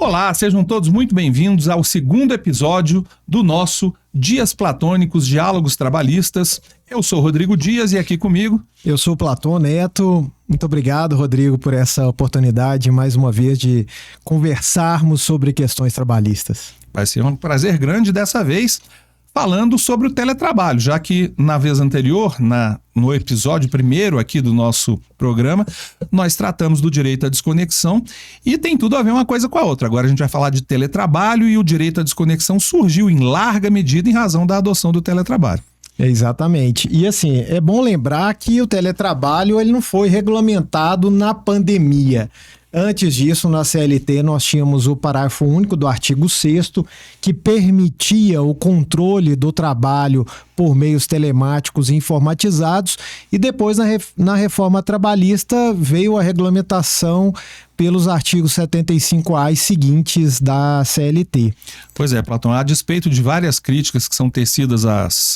Olá, sejam todos muito bem-vindos ao segundo episódio do nosso Dias Platônicos Diálogos Trabalhistas. Eu sou Rodrigo Dias e aqui comigo... Eu sou o Platão Neto. Muito obrigado, Rodrigo, por essa oportunidade, mais uma vez, de conversarmos sobre questões trabalhistas. Vai ser um prazer grande dessa vez falando sobre o teletrabalho, já que na vez anterior, no episódio primeiro aqui do nosso programa, nós tratamos do direito à desconexão e tem tudo a ver uma coisa com a outra. Agora a gente vai falar de teletrabalho e o direito à desconexão surgiu em larga medida em razão da adoção do teletrabalho. Exatamente. E assim, é bom lembrar que o teletrabalho ele não foi regulamentado na pandemia. Antes disso, na CLT, nós tínhamos o parágrafo único do artigo 6º, que permitia o controle do trabalho por meios telemáticos e informatizados, e depois, na reforma trabalhista, veio a regulamentação pelos artigos 75A e seguintes da CLT. Pois é, Platão, a despeito de várias críticas que são tecidas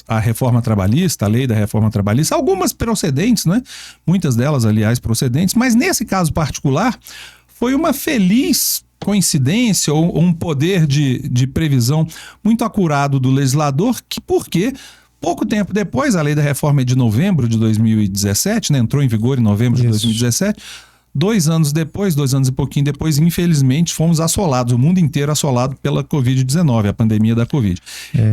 à reforma trabalhista, à lei da reforma trabalhista, algumas procedentes, né? Muitas delas, aliás, procedentes, mas nesse caso particular, foi uma feliz coincidência ou um poder de previsão muito acurado do legislador, porque pouco tempo depois, a lei da reforma é de novembro de 2017, né? Entrou em vigor em novembro de 2017, 2 anos depois, 2 anos e pouquinho depois, infelizmente, fomos assolados, o mundo inteiro assolado pela Covid-19, a pandemia da Covid.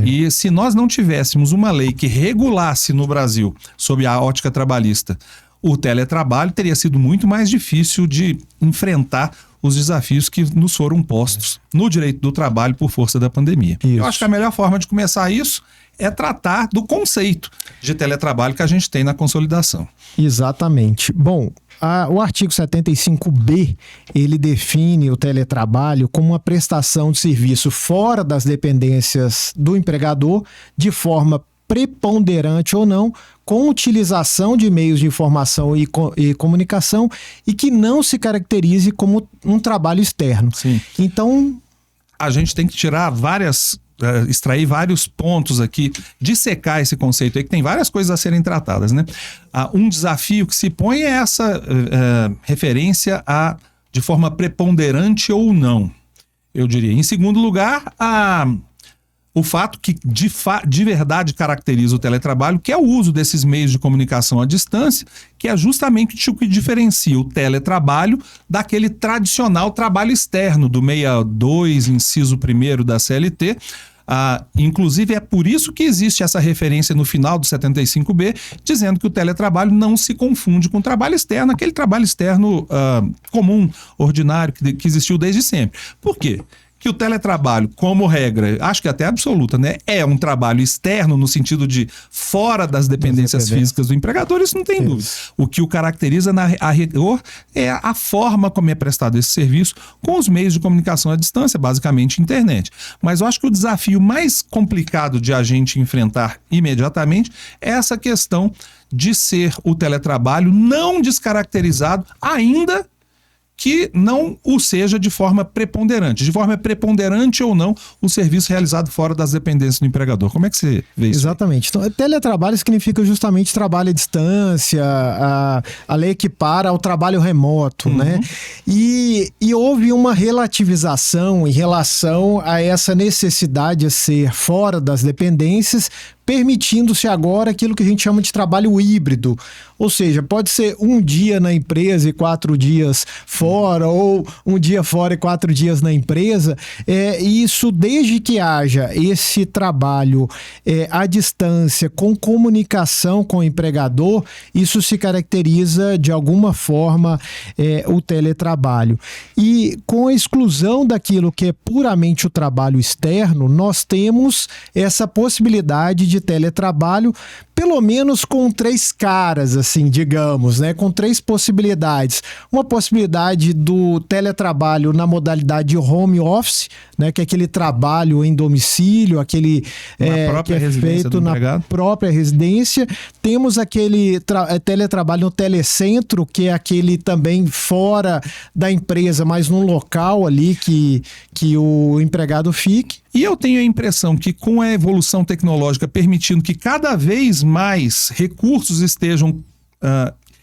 E se nós não tivéssemos uma lei que regulasse no Brasil, sob a ótica trabalhista, o teletrabalho, teria sido muito mais difícil de enfrentar os desafios que nos foram postos no direito do trabalho por força da pandemia. Isso. Eu acho que a melhor forma de começar isso é tratar do conceito de teletrabalho que a gente tem na consolidação. Exatamente. Bom, o artigo 75B, ele define o teletrabalho como uma prestação de serviço fora das dependências do empregador, de forma preponderante ou não, com utilização de meios de informação e comunicação e que não se caracterize como um trabalho externo. Sim. Então, a gente tem que extrair vários pontos aqui, dissecar esse conceito aí, que tem várias coisas a serem tratadas, né? Um desafio que se põe é essa referência de forma preponderante ou não, eu diria. Em segundo lugar, o fato que de verdade caracteriza o teletrabalho, que é o uso desses meios de comunicação à distância, que é justamente o que diferencia o teletrabalho daquele tradicional trabalho externo do 62, inciso 1º da CLT. Inclusive é por isso que existe essa referência no final do 75B, dizendo que o teletrabalho não se confunde com o trabalho externo, aquele trabalho externo comum, ordinário, que existiu desde sempre. Por quê? Que o teletrabalho, como regra, acho que até absoluta, né, é um trabalho externo no sentido de fora das dependências físicas do empregador, isso não tem dúvida. O que o caracteriza a rigor é a forma como é prestado esse serviço com os meios de comunicação à distância, basicamente internet. Mas eu acho que o desafio mais complicado de a gente enfrentar imediatamente é essa questão de ser o teletrabalho não descaracterizado, ainda que não o seja de forma preponderante. De forma preponderante ou não, o serviço realizado fora das dependências do empregador. Como é que você vê isso? Exatamente. Então, teletrabalho significa justamente trabalho à distância, a lei equipara ao trabalho remoto, né? E houve uma relativização em relação a essa necessidade de ser fora das dependências, permitindo-se agora aquilo que a gente chama de trabalho híbrido. Ou seja, pode ser um dia na empresa e 4 dias fora, ou um dia fora e 4 dias na empresa. Isso, desde que haja esse trabalho à distância, com comunicação com o empregador, isso se caracteriza de alguma forma o teletrabalho. E com a exclusão daquilo que é puramente o trabalho externo, nós temos essa possibilidade de teletrabalho, pelo menos com 3 caras, assim, digamos, né? Com 3 possibilidades. Uma possibilidade do teletrabalho na modalidade de home office, né? Que é aquele trabalho em domicílio, aquele que é feito na própria residência. Temos aquele teletrabalho no telecentro, que é aquele também fora da empresa, mas num local ali que o empregado fique. E eu tenho a impressão que com a evolução tecnológica permitindo que cada vez mais recursos estejam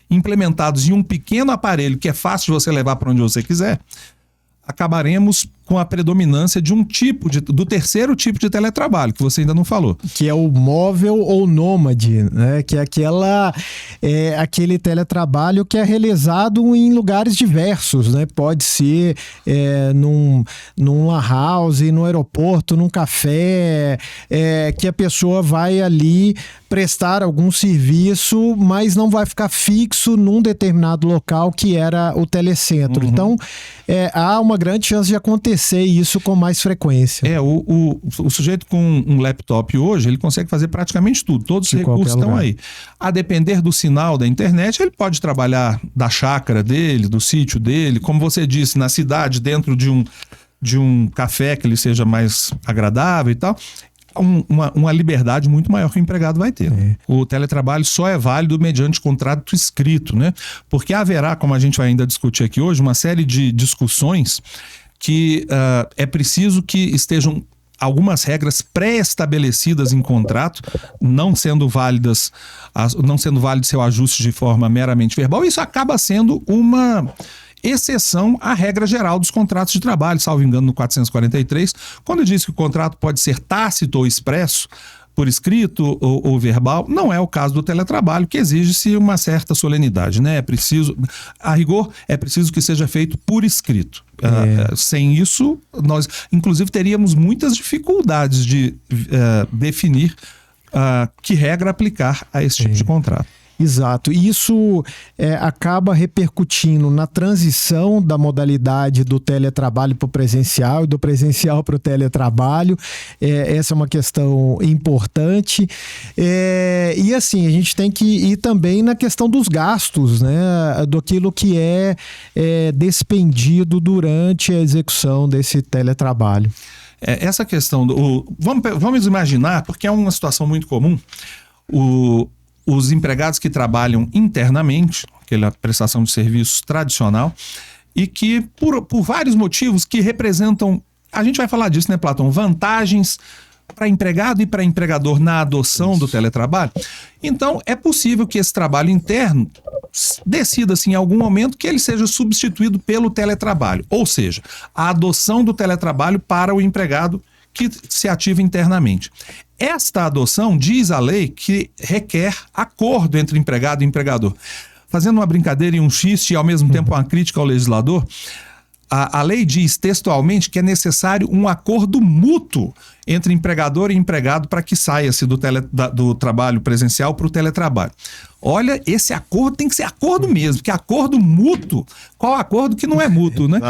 implementados em um pequeno aparelho que é fácil de você levar para onde você quiser, acabaremos com a predominância de do terceiro tipo de teletrabalho, que você ainda não falou. Que é o móvel ou nômade, né? Que é aquele teletrabalho que é realizado em lugares diversos, né? Pode ser num lan house, no aeroporto, num café, que a pessoa vai ali prestar algum serviço, mas não vai ficar fixo num determinado local que era o telecentro. Uhum. Então, há uma grande chance de acontecer isso com mais frequência. O sujeito com um laptop hoje, ele consegue fazer praticamente tudo. Todos os recursos estão aí. A depender do sinal da internet, ele pode trabalhar da chácara dele, do sítio dele, como você disse, na cidade, dentro de um café que ele seja mais agradável e tal. Uma liberdade muito maior que o empregado vai ter. O teletrabalho só é válido mediante contrato escrito, né? Porque haverá, como a gente vai ainda discutir aqui hoje, uma série de discussões que é preciso que estejam algumas regras pré-estabelecidas em contrato, não sendo válido seu ajuste de forma meramente verbal. Isso acaba sendo uma exceção à regra geral dos contratos de trabalho, salvo engano no 443, quando diz que o contrato pode ser tácito ou expresso, por escrito ou verbal. Não é o caso do teletrabalho, que exige-se uma certa solenidade, né? A rigor, é preciso que seja feito por escrito. Sem isso, nós inclusive teríamos muitas dificuldades de definir que regra aplicar a esse tipo de contrato. Exato. E isso acaba repercutindo na transição da modalidade do teletrabalho para o presencial e do presencial para o teletrabalho. Essa é uma questão importante. E assim, a gente tem que ir também na questão dos gastos, né? Daquilo que é despendido durante a execução desse teletrabalho. Essa questão vamos imaginar, porque é uma situação muito comum, os empregados que trabalham internamente, aquela prestação de serviços tradicional, e que por vários motivos que representam, a gente vai falar disso, né, Platão, vantagens para empregado e para empregador na adoção do teletrabalho. Então, é possível que esse trabalho interno decida-se em algum momento que ele seja substituído pelo teletrabalho, ou seja, a adoção do teletrabalho para o empregado que se ativa internamente. Esta adoção, diz a lei, que requer acordo entre empregado e empregador. Fazendo uma brincadeira e um xiste e ao mesmo tempo uma crítica ao legislador, a lei diz textualmente que é necessário um acordo mútuo entre empregador e empregado para que saia-se do trabalho presencial para o teletrabalho. Olha, esse acordo tem que ser acordo mesmo, porque acordo mútuo, qual acordo que não é mútuo, né?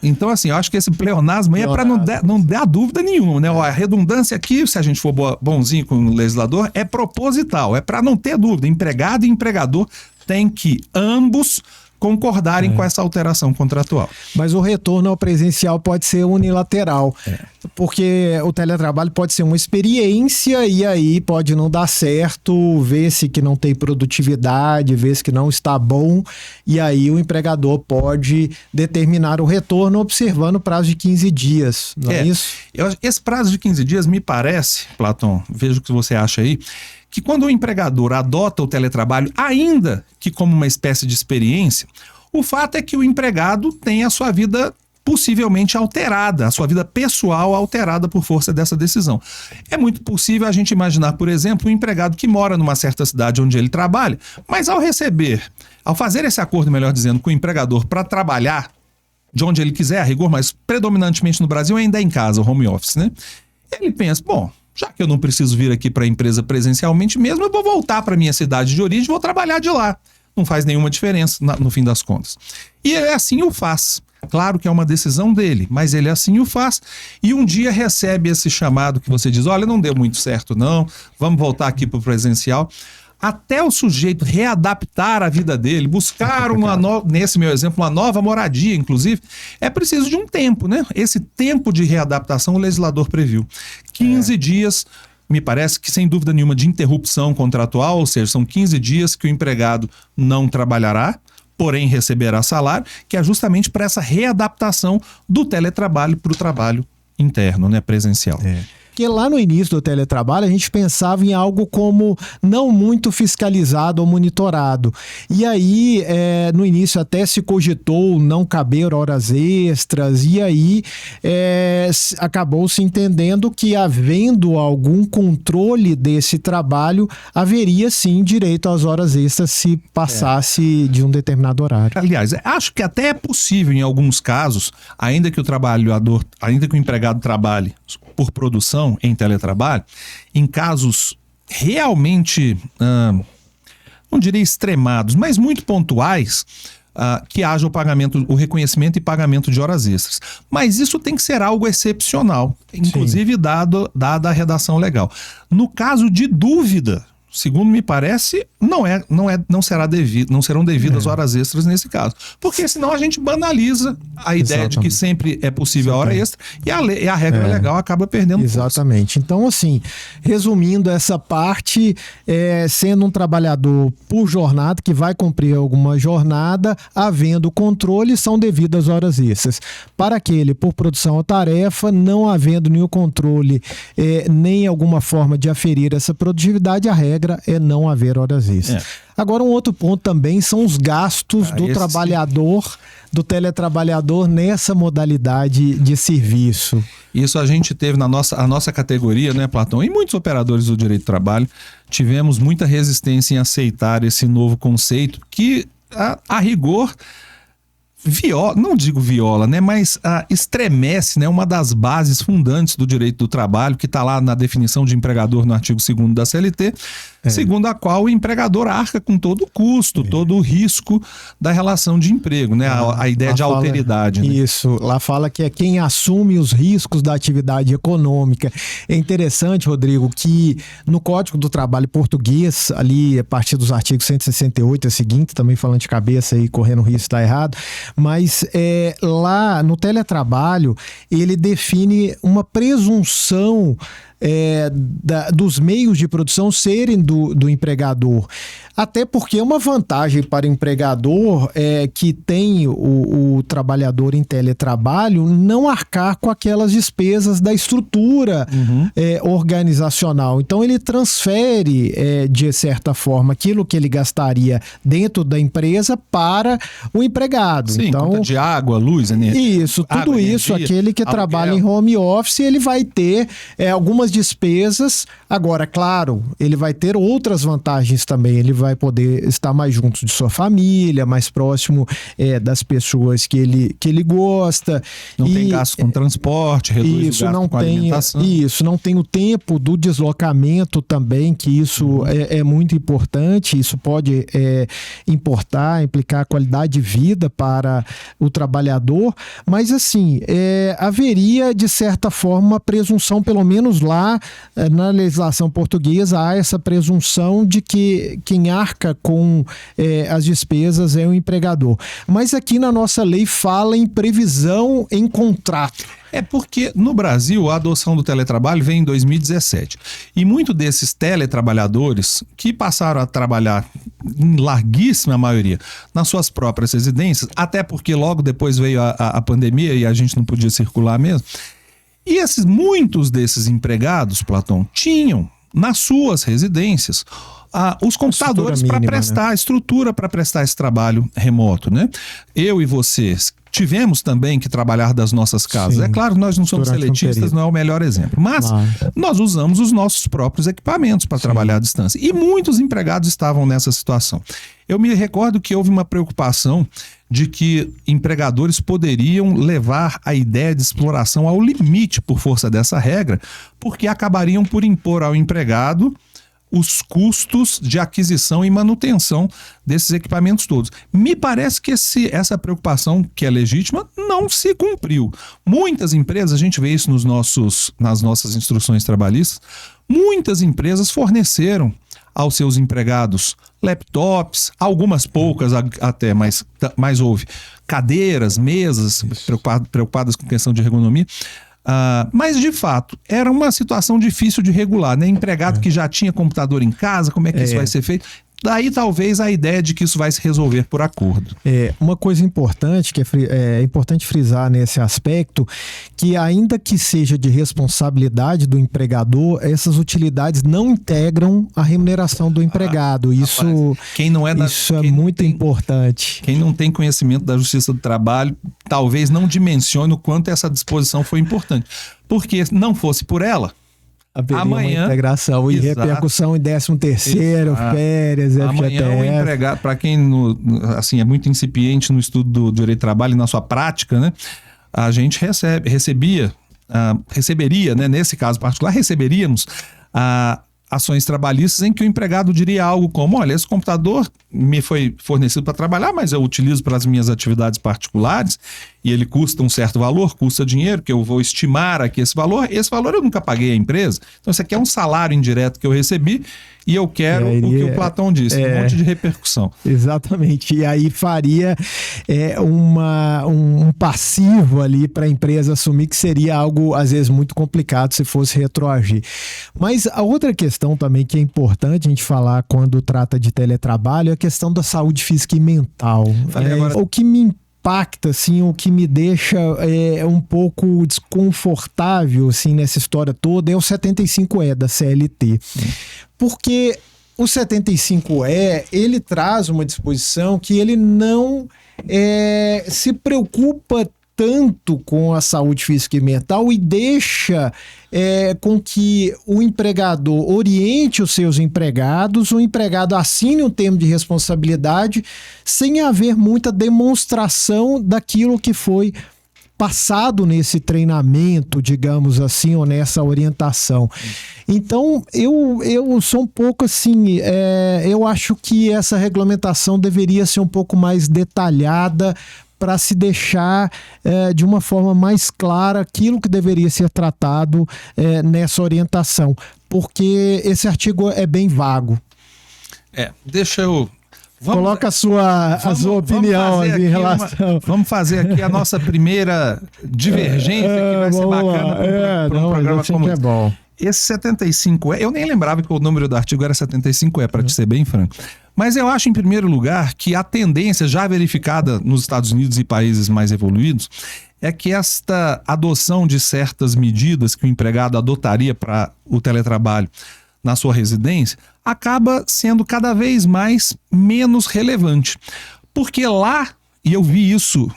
Então, assim, eu acho que esse pleonasmo aí é para não dar dúvida nenhuma, né? A redundância aqui, se a gente for bonzinho com o legislador, é proposital, é para não ter dúvida. Empregado e empregador têm que ambos concordarem com essa alteração contratual. Mas o retorno ao presencial pode ser unilateral, porque o teletrabalho pode ser uma experiência e aí pode não dar certo, vê-se que não tem produtividade, vê-se que não está bom, e aí o empregador pode determinar o retorno observando o prazo de 15 dias, não é isso? Esse prazo de 15 dias me parece, Platão, veja o que você acha aí, que quando o empregador adota o teletrabalho, ainda que como uma espécie de experiência, o fato é que o empregado tem a sua vida possivelmente alterada, a sua vida pessoal alterada por força dessa decisão. É muito possível a gente imaginar, por exemplo, um empregado que mora numa certa cidade onde ele trabalha, mas ao fazer esse acordo, melhor dizendo, com o empregador para trabalhar de onde ele quiser, a rigor, mas predominantemente no Brasil ainda é em casa, o home office, né? Ele pensa, bom, já que eu não preciso vir aqui para a empresa presencialmente mesmo, eu vou voltar para a minha cidade de origem e vou trabalhar de lá. Não faz nenhuma diferença no fim das contas. E ele assim o faz. Claro que é uma decisão dele, mas ele assim o faz. E um dia recebe esse chamado que você diz, olha, não deu muito certo não, vamos voltar aqui para o presencial. Até o sujeito readaptar a vida dele, buscar nesse meu exemplo, uma nova moradia, inclusive, é preciso de um tempo, né? Esse tempo de readaptação o legislador previu. 15 dias, me parece que sem dúvida nenhuma de interrupção contratual, ou seja, são 15 dias que o empregado não trabalhará, porém receberá salário, que é justamente para essa readaptação do teletrabalho para o trabalho interno, né, presencial. Porque lá no início do teletrabalho, a gente pensava em algo como não muito fiscalizado ou monitorado. E aí, no início até se cogitou não caber horas extras, e aí acabou se entendendo que, havendo algum controle desse trabalho, haveria sim direito às horas extras se passasse de um determinado horário. Aliás, acho que até é possível em alguns casos, ainda que o empregado trabalhe por produção em teletrabalho, em casos realmente, não diria extremados, mas muito pontuais, que haja o reconhecimento e pagamento de horas extras. Mas isso tem que ser algo excepcional, inclusive dada a redação legal. No caso de dúvida, segundo me parece, não serão devidas horas extras nesse caso. Porque senão a gente banaliza a ideia de que sempre é possível a hora extra e a regra legal acaba perdendo Exatamente. força. Então, assim, resumindo essa parte, sendo um trabalhador por jornada, que vai cumprir alguma jornada, havendo controle, são devidas horas extras. Para aquele por produção ou tarefa, não havendo nenhum controle, nem alguma forma de aferir essa produtividade, a regra é não haver horas extras. Agora, um outro ponto também são os gastos do trabalhador, do teletrabalhador nessa modalidade de serviço. Isso a gente teve a nossa categoria, né, Platão? E muitos operadores do direito do trabalho tivemos muita resistência em aceitar esse novo conceito que, a rigor, não digo viola, né, mas estremece, né, uma das bases fundantes do direito do trabalho, que está lá na definição de empregador no artigo 2º da CLT, segundo a qual o empregador arca com todo o custo, todo o risco da relação de emprego, né, a ideia de alteridade. Isso, lá fala que é quem assume os riscos da atividade econômica. É interessante, Rodrigo, que no Código do Trabalho português, ali a partir dos artigos 168 e seguinte, também falando de cabeça e correndo risco de estar errado, mas lá no teletrabalho ele define uma presunção dos meios de produção serem do empregador. Até porque é uma vantagem para o empregador que tem o trabalhador em teletrabalho não arcar com aquelas despesas da estrutura organizacional. Então ele transfere, de certa forma, aquilo que ele gastaria dentro da empresa para o empregado. Sim, então, conta de água, luz, energia. Isso, tudo isso, aquele que trabalha em home office, ele vai ter algumas despesas. Agora, claro, ele vai ter outras vantagens também. Ele vai poder estar mais junto de sua família, mais próximo das pessoas que ele gosta. Não tem gasto com transporte, reduz o gasto com alimentação. Isso, não tem o tempo do deslocamento também, que isso é muito importante. Isso pode implicar qualidade de vida para o trabalhador. Mas, assim, haveria, de certa forma, uma presunção, pelo menos lá, na legislação portuguesa, há essa presunção de que quem arca com as despesas é o empregador. Mas aqui na nossa lei fala em previsão em contrato. É porque no Brasil a adoção do teletrabalho veio em 2017 e muitos desses teletrabalhadores que passaram a trabalhar, em larguíssima maioria, nas suas próprias residências, até porque logo depois veio a pandemia e a gente não podia circular mesmo. E muitos desses empregados, Platão, tinham nas suas residências os computadores para prestar, a estrutura para prestar esse trabalho remoto, né? Eu e vocês tivemos também que trabalhar das nossas casas. Sim, é claro que nós não somos seletistas, não é o melhor exemplo, mas nós usamos os nossos próprios equipamentos para trabalhar à distância. E muitos empregados estavam nessa situação. Eu me recordo que houve uma preocupação de que empregadores poderiam levar a ideia de exploração ao limite por força dessa regra, porque acabariam por impor ao empregado os custos de aquisição e manutenção desses equipamentos todos. Me parece que essa preocupação, que é legítima, não se cumpriu. Muitas empresas, a gente vê isso nas nossas instruções trabalhistas, muitas empresas forneceram aos seus empregados laptops, algumas poucas até, mas houve cadeiras, mesas, preocupadas com questão de ergonomia. Mas de fato era uma situação difícil de regular, né? Empregado que já tinha computador em casa, como é que isso vai ser feito? Daí talvez a ideia de que isso vai se resolver por acordo. Uma coisa importante, que é importante frisar nesse aspecto, que ainda que seja de responsabilidade do empregador, essas utilidades não integram a remuneração do empregado. Isso é muito importante. Quem não tem conhecimento da Justiça do Trabalho, talvez não dimensione o quanto essa disposição foi importante. Porque se não fosse por ela, amanhã, uma integração e repercussão em 13º, férias, amanhã FGTS. O empregado, para quem assim, é muito incipiente no estudo do direito do trabalho e na sua prática, né, a gente receberia, né, nesse caso particular, receberíamos ações trabalhistas em que o empregado diria algo como: olha, esse computador me foi fornecido para trabalhar, mas eu utilizo para as minhas atividades particulares e ele custa um certo valor, custa dinheiro, que eu vou estimar aqui esse valor eu nunca paguei à empresa, então isso aqui é um salário indireto que eu recebi e eu quero o que o Platão disse, um monte de repercussão. Exatamente, e aí faria um passivo ali para a empresa assumir, que seria algo às vezes muito complicado se fosse retroagir. Mas a outra questão também que é importante a gente falar quando trata de teletrabalho é a questão da saúde física e mental. O que me impacta, assim, o que me deixa um pouco desconfortável, assim, nessa história toda é o 75E da CLT. Porque o 75E, ele traz uma disposição que ele não se preocupa tanto com a saúde física e mental e deixa com que o empregador oriente os seus empregados, o empregado assine um termo de responsabilidade sem haver muita demonstração daquilo que foi passado nesse treinamento, digamos assim, ou nessa orientação. Então, eu sou um pouco assim, eu acho que essa regulamentação deveria ser um pouco mais detalhada para se deixar de uma forma mais clara aquilo que deveria ser tratado nessa orientação, porque esse artigo é bem vago. Deixa eu... Coloca a sua opinião em relação... Vamos fazer aqui a nossa primeira divergência, que vai ser bacana para um programa como esse. É bom. Esse 75E, eu nem lembrava que o número do artigo era 75E, para te ser bem franco. Mas eu acho, em primeiro lugar, que a tendência já verificada nos Estados Unidos e países mais evoluídos é que esta adoção de certas medidas que o empregado adotaria para o teletrabalho na sua residência acaba sendo cada vez menos relevante. Porque lá, e eu vi isso,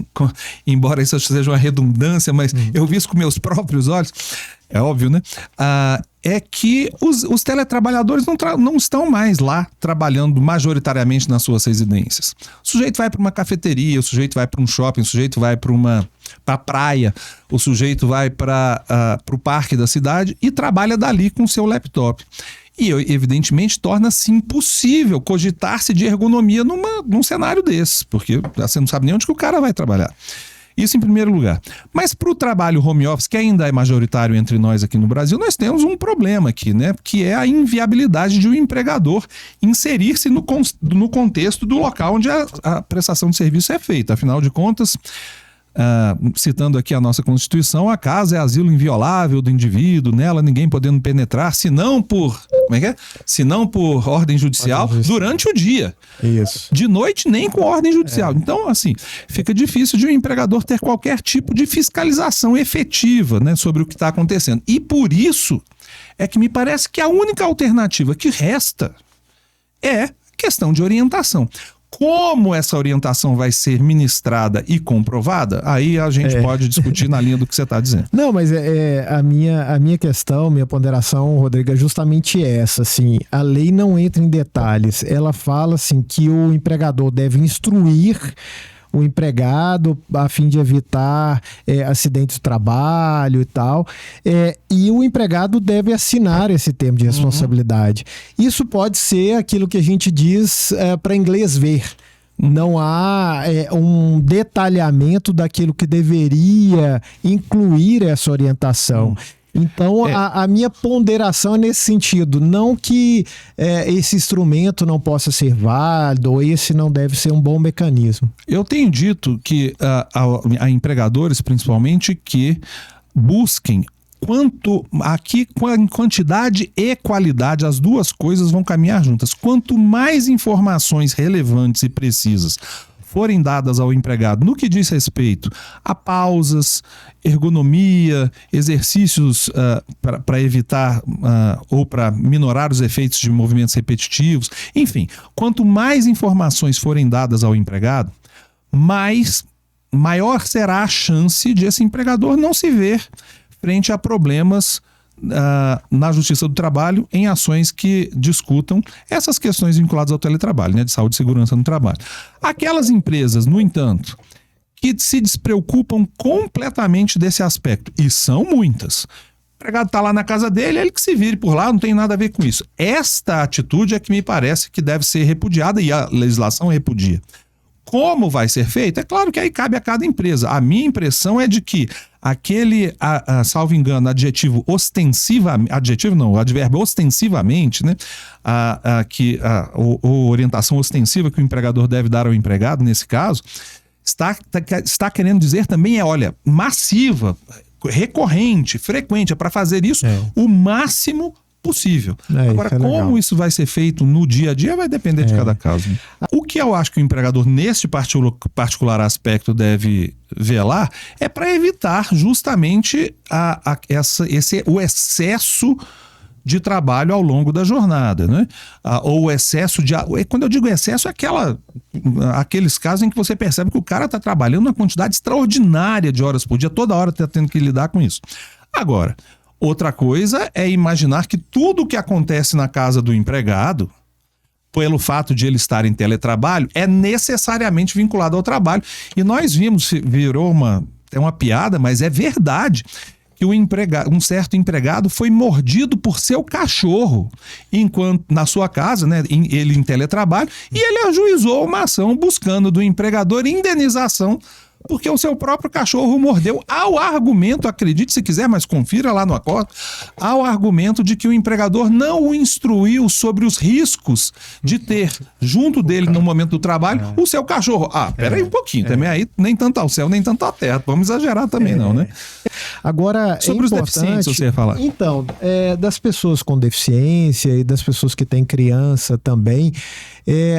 embora isso seja uma redundância, mas eu vi isso com meus próprios olhos, é óbvio, né? É que os teletrabalhadores não estão mais lá trabalhando majoritariamente nas suas residências. O sujeito vai para uma cafeteria, o sujeito vai para um shopping, o sujeito vai para a praia, o sujeito vai para o parque da cidade e trabalha dali com o seu laptop. E, evidentemente, torna-se impossível cogitar-se de ergonomia num cenário desse, porque você não sabe nem onde que o cara vai trabalhar. Isso em primeiro lugar. Mas para o trabalho home office, que ainda é majoritário entre nós aqui no Brasil, nós temos um problema aqui, né? Que é a inviabilidade de um empregador inserir-se no contexto do local onde a prestação de serviço é feita. Afinal de contas, citando aqui a nossa Constituição, a casa é asilo inviolável do indivíduo, nela ninguém podendo penetrar, senão por ordem judicial, durante o dia. Isso. De noite, nem com ordem judicial. Então, assim, fica difícil de um empregador ter qualquer tipo de fiscalização efetiva, né, sobre o que está acontecendo. E por isso é que me parece que a única alternativa que resta é questão de orientação. Como essa orientação vai ser ministrada e comprovada, aí a gente pode discutir na linha do que você está dizendo. Não, mas a minha questão, minha ponderação, Rodrigo, é justamente essa. Assim, a lei não entra em detalhes. Ela fala assim, que o empregador deve instruir o empregado a fim de evitar acidentes de trabalho e tal, e o empregado deve assinar esse termo de responsabilidade. Isso pode ser aquilo que a gente diz para inglês ver. Não há um detalhamento daquilo que deveria incluir essa orientação. Então, a minha ponderação é nesse sentido, não que esse instrumento não possa ser válido, ou esse não deve ser um bom mecanismo. Eu tenho dito que a empregadores, principalmente, que busquem aqui, em quantidade e qualidade, as duas coisas vão caminhar juntas. Quanto mais informações relevantes e precisas forem dadas ao empregado no que diz respeito a pausas, ergonomia, exercícios para evitar ou para minorar os efeitos de movimentos repetitivos, enfim, quanto mais informações forem dadas ao empregado, maior será a chance de esse empregador não se ver frente a problemas na Justiça do Trabalho em ações que discutam essas questões vinculadas ao teletrabalho, né, de saúde e segurança no trabalho. Aquelas empresas, no entanto, que se despreocupam completamente desse aspecto, e são muitas. O empregado está lá na casa dele, ele que se vire por lá, não tem nada a ver com isso. Esta atitude é que me parece que deve ser repudiada, e a legislação repudia. Como vai ser feito? É claro que aí cabe a cada empresa. A minha impressão é de que salvo engano, advérbio ostensivamente, né? Ou orientação ostensiva que o empregador deve dar ao empregado, nesse caso, está querendo dizer também massiva, recorrente, frequente, para fazer isso o máximo possível. Agora, como isso vai ser feito no dia a dia vai depender de cada caso. O que eu acho que o empregador, neste particular aspecto, deve velar é para evitar justamente o excesso de trabalho ao longo da jornada, né? Ou o excesso de... Quando eu digo excesso, é aqueles casos em que você percebe que o cara está trabalhando uma quantidade extraordinária de horas por dia, toda hora está tendo que lidar com isso. Agora, outra coisa é imaginar que tudo o que acontece na casa do empregado, pelo fato de ele estar em teletrabalho, é necessariamente vinculado ao trabalho. E nós vimos, virou uma piada, mas é verdade, que um certo empregado foi mordido por seu cachorro enquanto na sua casa, né, ele em teletrabalho, e ele ajuizou uma ação buscando do empregador indenização porque o seu próprio cachorro mordeu, ao argumento, acredite se quiser, mas confira lá no acordo, ao argumento de que o empregador não o instruiu sobre os riscos de ter junto dele no momento do trabalho o seu cachorro. Peraí um pouquinho, também aí nem tanto ao céu, nem tanto à terra, vamos exagerar também não, né? Agora, sobre os deficientes, você ia falar. Então, das pessoas com deficiência e das pessoas que têm criança também,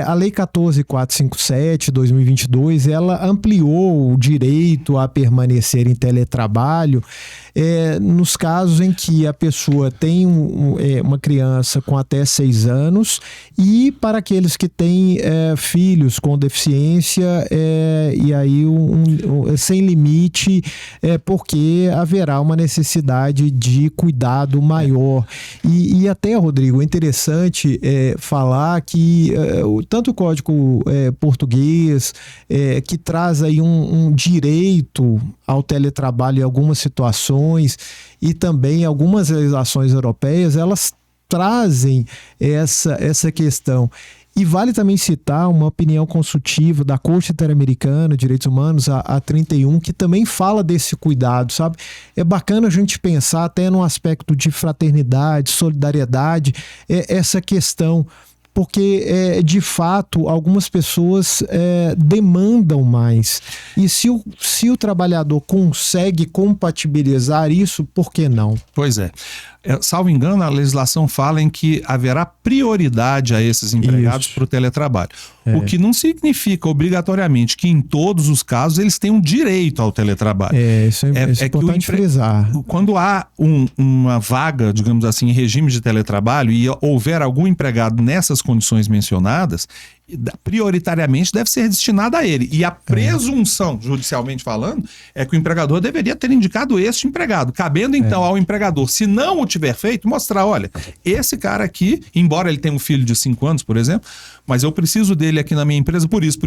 a Lei 14.457, 2022, ela ampliou o direito a permanecer em teletrabalho nos casos em que a pessoa tem uma criança com até 6 anos e para aqueles que têm filhos com deficiência e aí sem limite, porque haverá uma necessidade de cuidado maior. E até, Rodrigo, é interessante falar que tanto o Código Português, que traz aí um direito ao teletrabalho em algumas situações, e também algumas legislações europeias, elas trazem essa questão. E vale também citar uma opinião consultiva da Corte Interamericana de Direitos Humanos, a 31, que também fala desse cuidado, sabe? É bacana a gente pensar até no aspecto de fraternidade, solidariedade, essa questão, porque, de fato, algumas pessoas demandam mais. E se o trabalhador consegue compatibilizar isso, por que não? Pois é. Salvo engano, a legislação fala em que haverá prioridade a esses empregados para o teletrabalho. O que não significa obrigatoriamente que em todos os casos eles tenham direito ao teletrabalho. Isso é importante frisar. Quando há uma vaga, digamos assim, em regime de teletrabalho e houver algum empregado nessas condições mencionadas, prioritariamente deve ser destinada a ele. E a presunção, judicialmente falando, é que o empregador deveria ter indicado este empregado. Cabendo então ao empregador, se não o tiver feito, mostrar, olha, esse cara aqui, embora ele tenha um filho de 5 anos, por exemplo, mas eu preciso dele aqui na minha empresa por isso,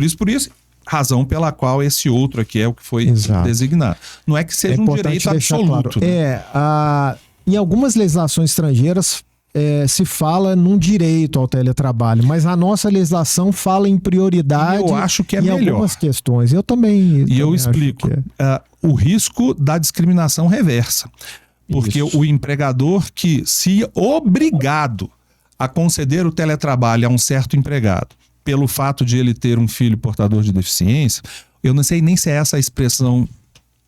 razão pela qual esse outro aqui é o que foi designado. Não é que seja um direito absoluto. Claro. Né? Em algumas legislações estrangeiras se fala num direito ao teletrabalho, mas a nossa legislação fala em prioridade. Eu acho que é em melhor. Algumas questões. Eu também. E eu explico. O risco da discriminação reversa. Porque o empregador que, se obrigado a conceder o teletrabalho a um certo empregado, pelo fato de ele ter um filho portador de deficiência, eu não sei nem se é essa a expressão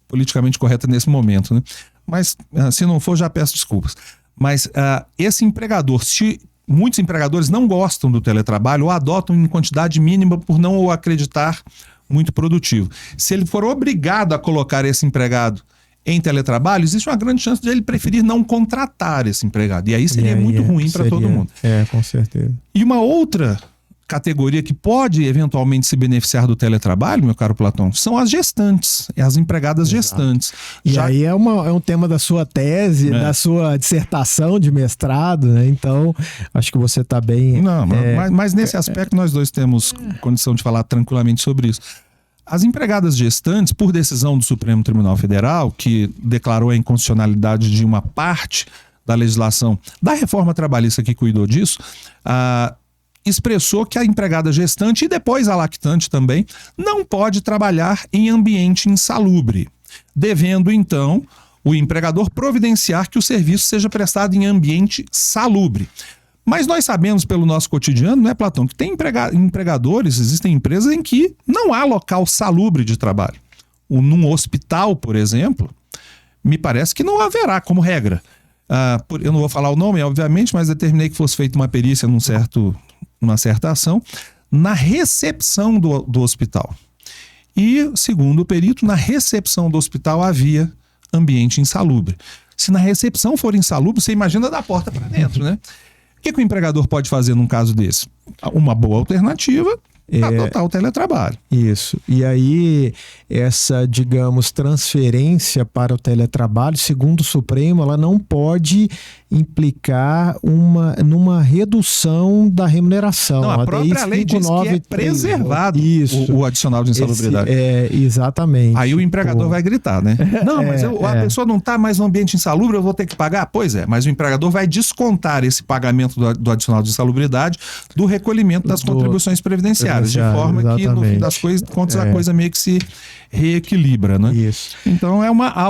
politicamente correta nesse momento, né? mas se não for, já peço desculpas. Mas esse empregador, se muitos empregadores não gostam do teletrabalho ou adotam em quantidade mínima por não o acreditar muito produtivo. Se ele for obrigado a colocar esse empregado em teletrabalho, existe uma grande chance de ele preferir não contratar esse empregado. E aí seria muito ruim para todo mundo. Com certeza. E uma outra categoria que pode eventualmente se beneficiar do teletrabalho, meu caro Platão, são as gestantes, as empregadas gestantes. E aí é um tema da sua tese, da sua dissertação de mestrado, né? Então, acho que você está bem... Não, mas nesse aspecto nós dois temos condição de falar tranquilamente sobre isso. As empregadas gestantes, por decisão do Supremo Tribunal Federal, que declarou a inconstitucionalidade de uma parte da legislação da reforma trabalhista que cuidou disso, expressou que a empregada gestante e depois a lactante também não pode trabalhar em ambiente insalubre, devendo então o empregador providenciar que o serviço seja prestado em ambiente salubre. Mas nós sabemos pelo nosso cotidiano, né, Platão, que tem empregadores, existem empresas em que não há local salubre de trabalho. Num hospital, por exemplo, me parece que não haverá como regra. Eu não vou falar o nome, obviamente, mas determinei que fosse feita uma perícia numa certa ação, na recepção do hospital. E, segundo o perito, na recepção do hospital havia ambiente insalubre. Se na recepção for insalubre, você imagina da porta para dentro, né? O que o empregador pode fazer num caso desse? Uma boa alternativa é adotar o teletrabalho. Isso. E aí, essa, digamos, transferência para o teletrabalho, segundo o Supremo, ela não pode implicar numa redução da remuneração. Não, a própria lei diz que é preservado o adicional de insalubridade. Exatamente. Aí o empregador vai gritar, né? Não, mas a pessoa não está mais no ambiente insalubre, eu vou ter que pagar? Pois é, mas o empregador vai descontar esse pagamento do adicional de insalubridade do recolhimento das contribuições previdenciárias, de forma que, no fim das contas, a coisa meio que se reequilibra, né? Isso. Então,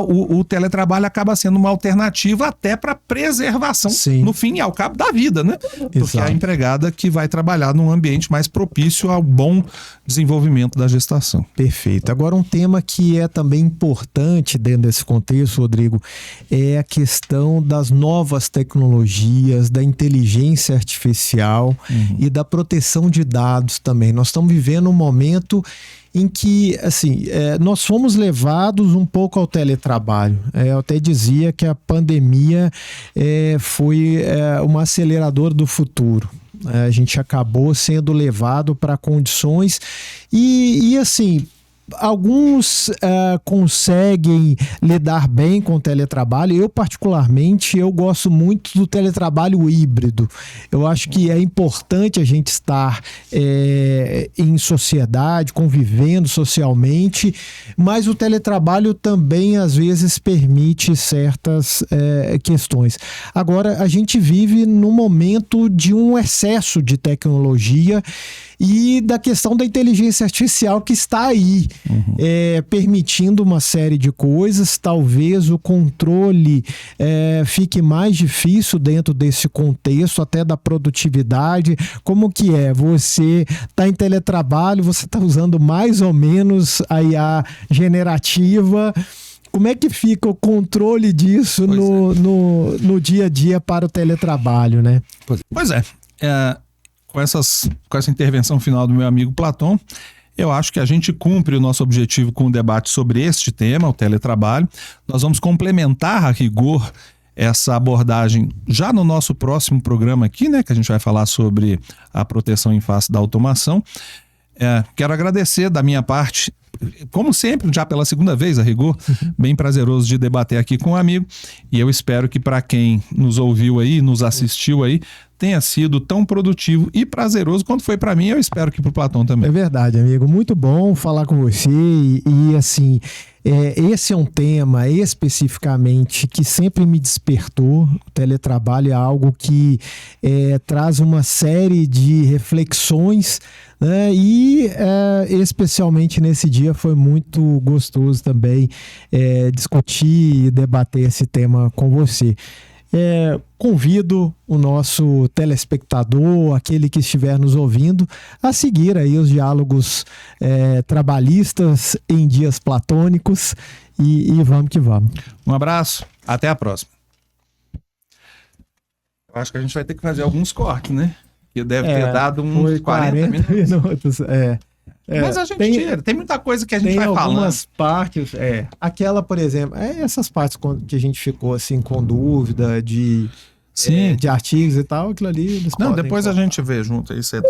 o teletrabalho acaba sendo uma alternativa até para preservação, no fim e ao cabo da vida, né? Porque é a empregada que vai trabalhar num ambiente mais propício ao bom desenvolvimento da gestação. Perfeito. Agora, um tema que é também importante dentro desse contexto, Rodrigo, é a questão das novas tecnologias, da inteligência artificial e da proteção de dados também. Nós estamos vivendo um momento em que, assim, nós fomos levados um pouco ao teletrabalho. Eu até dizia que a pandemia foi um acelerador do futuro. A gente acabou sendo levado para condições e assim... Alguns conseguem lidar bem com o teletrabalho. Eu, particularmente, gosto muito do teletrabalho híbrido. Eu acho que é importante a gente estar em sociedade, convivendo socialmente, mas o teletrabalho também, às vezes, permite certas questões. Agora, a gente vive num momento de um excesso de tecnologia e da questão da inteligência artificial que está aí, permitindo uma série de coisas. Talvez o controle fique mais difícil dentro desse contexto, até da produtividade. Como que você está em teletrabalho, você está usando mais ou menos a IA generativa. Como é que fica o controle disso no dia a dia para o teletrabalho, né? Pois é. Com essa intervenção final do meu amigo Platão, eu acho que a gente cumpre o nosso objetivo com o debate sobre este tema, o teletrabalho. Nós vamos complementar a rigor essa abordagem já no nosso próximo programa aqui, né, que a gente vai falar sobre a proteção em face da automação. Quero agradecer da minha parte, como sempre, já pela segunda vez, a rigor, bem prazeroso de debater aqui com um amigo, e eu espero que para quem nos ouviu aí, nos assistiu aí, tenha sido tão produtivo e prazeroso quanto foi para mim. Eu espero que para o Platão também. É verdade, amigo. Muito bom falar com você e assim, esse é um tema especificamente que sempre me despertou. O teletrabalho é algo que traz uma série de reflexões, né? E especialmente nesse dia foi muito gostoso também discutir e debater esse tema com você. Convido o nosso telespectador, aquele que estiver nos ouvindo, a seguir aí os diálogos trabalhistas em dias platônicos e vamos que vamos. Um abraço, até a próxima. Eu acho que a gente vai ter que fazer alguns cortes, né? Que deve ter dado uns 40 minutos. Mas a gente tira. Tem muita coisa que a gente vai falando. Tem algumas partes. Aquela, por exemplo, essas partes que a gente ficou assim com dúvida de artigos e tal, aquilo ali. Não, depois a gente vê junto aí, você